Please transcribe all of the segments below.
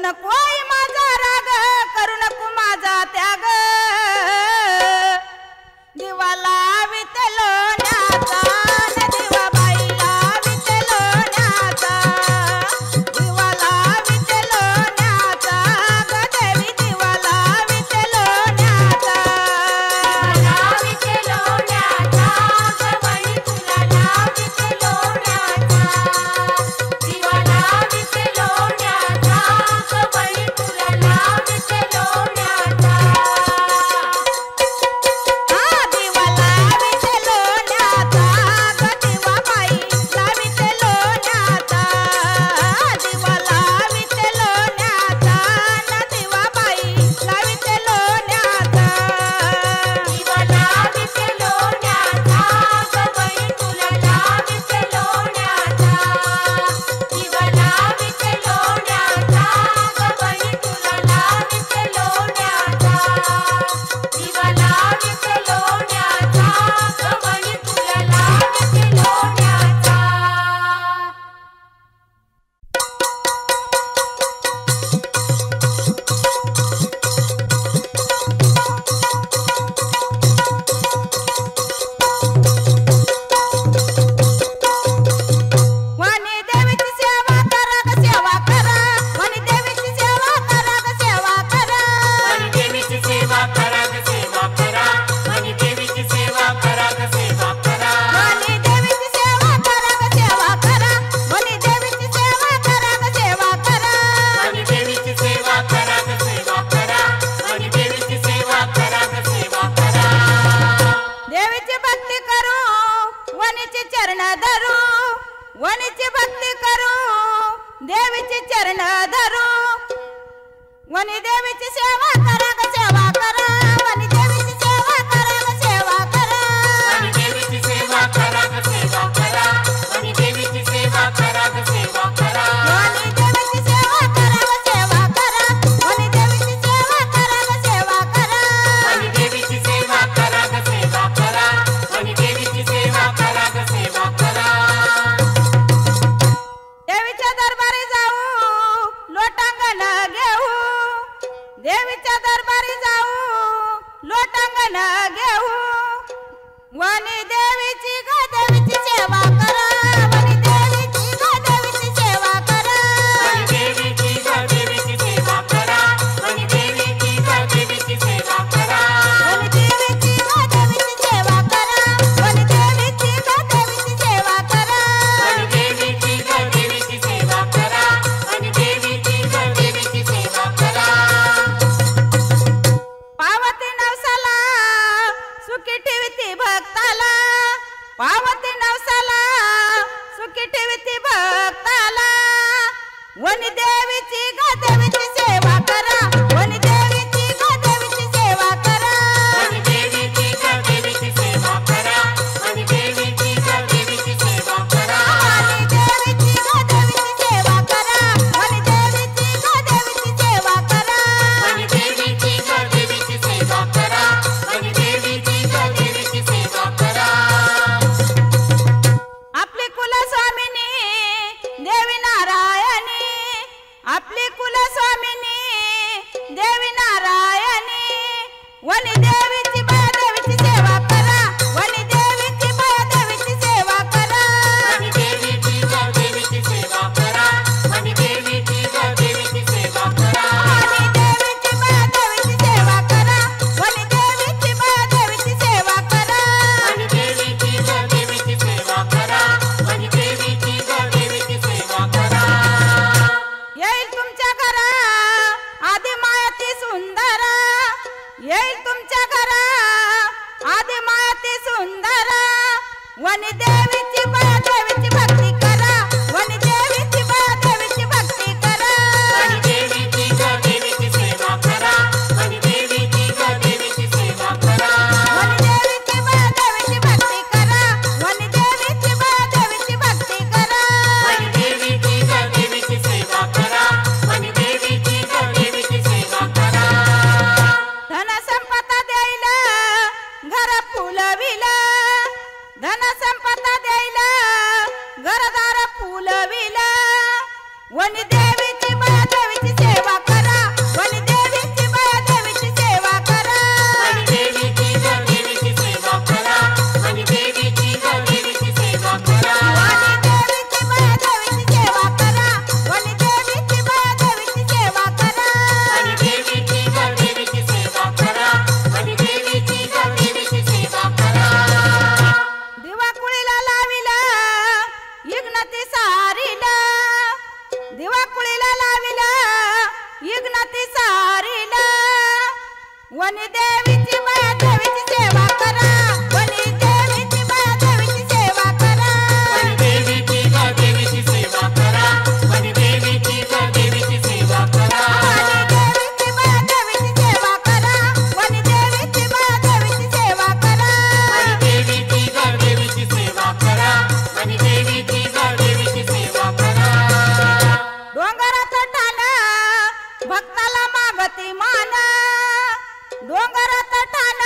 नको माझा राग, करू नको माझा त्याग, दिवा लावित लोण्याचा न दिवा बाई लावित लोण्याचा, दिवा लावित लोण्याचा ग देवी दिवा लावित लोण्याचा, लावित लोण्याचा ग बाई तुला लावित लोण्याचा, दिवा लावित लोण्याचा ग बाई तुला लावित लोण्याचा. हा दिवा लावित लोण्याचा ग दिवा बाई लावित लोण्याचा, दिवा लावित लोण्याचा न दिवा बाई लावित लोण्याचा, दिवा लावित लोण्याचा ग बाई तुला लावित लोण्याचा, दिवा लावित लोण्याचा ग बाई तुला लावित लोण्याचा, दिवा लावित लोण्याचा ग बाई तुला लावित लोण्याचा. वनी देवीची सेवा करा ग सेवा करा, वनी देवीची सेवा करा ग सेवा करा, वनी देवीची सेवा करा ग सेवा करा, वनी देवीची सेवा करा ग सेवा करा, वनी देवीची सेवा करा ग सेवा करा, वनी देवीची सेवा करा ग सेवा करा, वनी देवीची सेवा करा ग सेवा करा, वनी देवीची सेवा करा ग सेवा करा. देवीची भक्ती करू वनीचे चरण धरू, वनीची भक्ती करू देवीचे चरण धरू, वनी देवीची सेवा करा ग सेवा करा, वनी देवीची सेवा करा ग सेवा करा, वनी देवीची सेवा करा ग सेवा करा, वनी देवीची सेवा करा ग सेवा करा, वनी देवीची सेवा करा ग सेवा करा, वनी देवीची सेवा करा ग सेवा करा, वनी देवीची सेवा करा ग सेवा करा, वनी देवीची सेवा करा ग सेवा करा. देवीच्या दरबारी जाऊ लोटांगण घेऊ, देवीच्या दरबारी जाऊ लोटांगण घेऊ, वनी देवीची ग देवीची सेवा करा, वनी देवीची ग देवीची सेवा करा, वनी देवीची ग देवीची सेवा करा, वनी देवीची ग देवीची सेवा करा, वनी देवीची ग देवीची सेवा करा, वनी देवीची ग देवीची सेवा करा, वनी देवीची ग देवीची सेवा करा, वनी देवीची ग देवीची सेवा करा. पावती नवसाला सुखी ठेवती भक्ताला, पावती नवसाला सुखी ठेवती भक्ताला, वनी देवीची ग देवीची सेवा करा, वनी देवीची ग देवीची सेवा करा, वनी देवीची ग देवीची सेवा करा, वनी देवीची ग देवीची सेवा करा, वनी देवीची ग देवीची सेवा करा, वनी देवीची ग देवीची सेवा करा, वनी देवीची ग देवीची सेवा करा, वनी देवीची ग देवीची सेवा करा. आपली कुलस्वामिनी देवी नारायणी, आपली कुलस्वामिनी देवी नारायणी, वनी देवीची बाया देवीची सेवा करा, वनी देवीची बाया देवीची सेवा करा, वनी देवीची ग देवीची सेवा करा, वनी देवीची ग देवीची सेवा करा, वनी देवीची बाया देवीची सेवा करा, वनी देवीची बाया देवीची सेवा करा, वनी देवीची ग देवीची सेवा करा, वनी देवीची ग देवीची सेवा करा. येईल तुमच्या घरा आधी माया ती सुंदर, येईल तुमच्या घरा गती सारीला वनी देवीची माया देवीची सेवा करा वनी देवीची माया देवीची सेवा करा वनी देवीची ग देवीची सेवा करा वनी देवीची ग देवीची सेवा करा वनी देवीची माया देवीची सेवा करा वनी देवीची माया देवीची सेवा करा वनी देवीची ग देवीची सेवा करा वनी देवीची ग देवीची सेवा करा डोंगरात टाण भक्ताला मागती मान डोंगरात टाण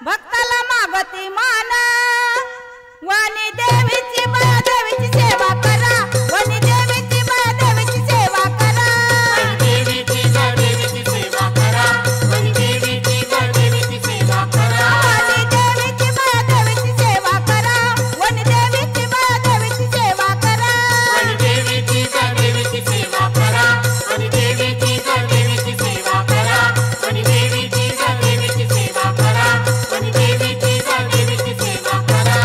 भक्ताला मागती मान वनी देवीची माया देवीची सेवा करा वनी देवीची माया देवीची सेवा करा वनी देवीची ग देवीची सेवा करा वनी देवीची ग देवीची सेवा करा वनी देवीची माया देवीची सेवा करा वनी देवीची माया देवीची सेवा करा वनी देवीची ग देवीची सेवा करा वनी देवीची ग देवीची सेवा करा वनी देवीची ग देवीची सेवा करा वनी देवीची ग देवीची सेवा करा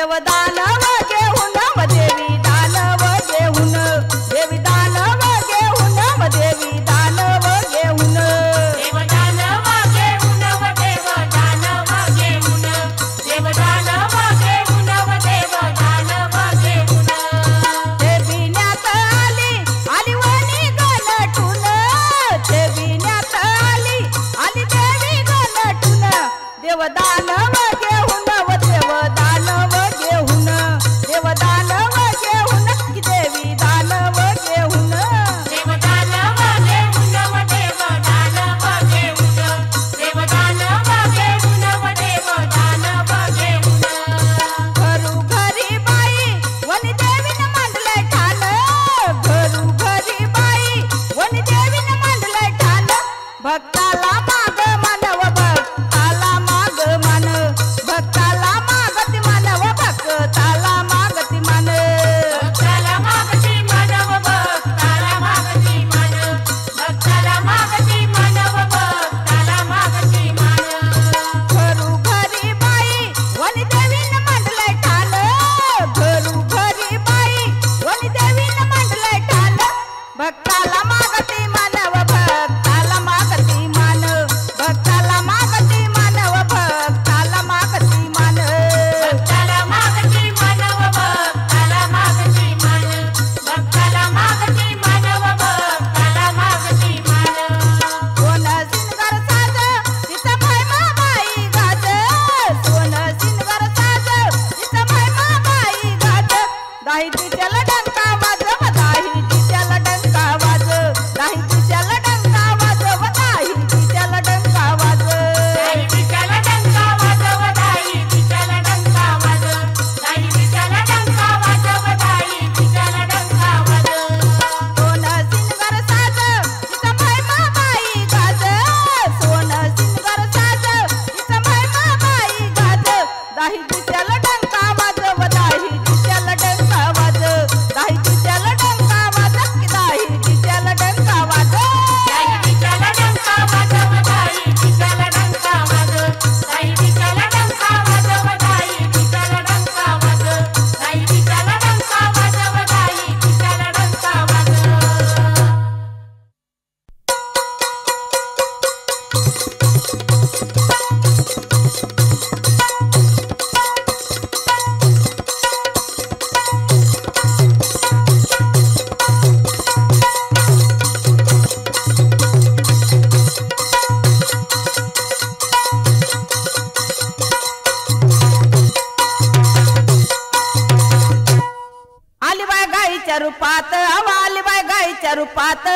देव दानव घेऊन व देवी दानव घेऊन देवी दानव घेऊन व देवी दानव घेऊन देव दानव घेऊन व देव दानव घेऊन देव दानव घेऊन व देव दानव घेऊन ते बिण्यात आली वनी गणटून ते बिण्यात आली देवी गणटून देव दानव घेऊन व देव दानव घेऊन देव दानव घेऊन की देवी दानव घेऊन देव दानव घेऊन व देव दानव घेऊन देव दानव घेऊन व देव दानव घेऊन घरू घरी बाई वनी देवीन मांडलंय ठाण घरू घरी बाई वनी देवीन मांडलंय ठाण भक्ताला माग मानव भक्ताला माग मान भक्ताला मागती मानव भक्ताला मागती मान भक्ताला मागती मानव भक्ताला मागती मान भक्ताला मागती मानव भक्ताला मागती मान घरू घरी बाई वनी देवीन मांडलंय ठाण घरू घरी बाई वनी देवीन मांडलंय ठाण भक्ताला मागती मानव भक्ताला मागती मान भक्ताला मागती मानव भक्ताला मागती मान भक्ताला मागती मानव भक्ताला मागती मान भक्ताला मागती मानव भक्ताला मागती मान सोन सिंगर साज तिचा महिमा बाई गाज सोन सिंगर साज तिचा महिमा बाई गाज दाही तिच्याला डंका वाजव दाही तिच्याला डंका वाज दाही तिच्याला डंका वाजव दाही तिच्याला डंका वाज दाई तिच्याला डंका वाजव दाई तिच्याला डंका वाजव दाई तिच्याला डंका वाजव दाई तिच्याला डंका वाजव सोन सिंगर साज तिचा महिमा बाई गाज सोन सिंगर साज तिचा महिमा बाई गाज दाही तिच्याला डंका वाजव दाही तिच्याला डंका वाज दाही तिच्याला डंका वाज की दाही तिच्याला डंका वाज दाई तिच्याला डंका वाजव दाई तिच्याला डंका वाजव दाई तिच्याला डंका वाजव दाई तिच्याला डंका वाजव दाई तिच्याला डंका वाजव दाई तिच्याला डंका वाजव आली बाय गाईच्या रूपात आली बाय गाईच्या रूपात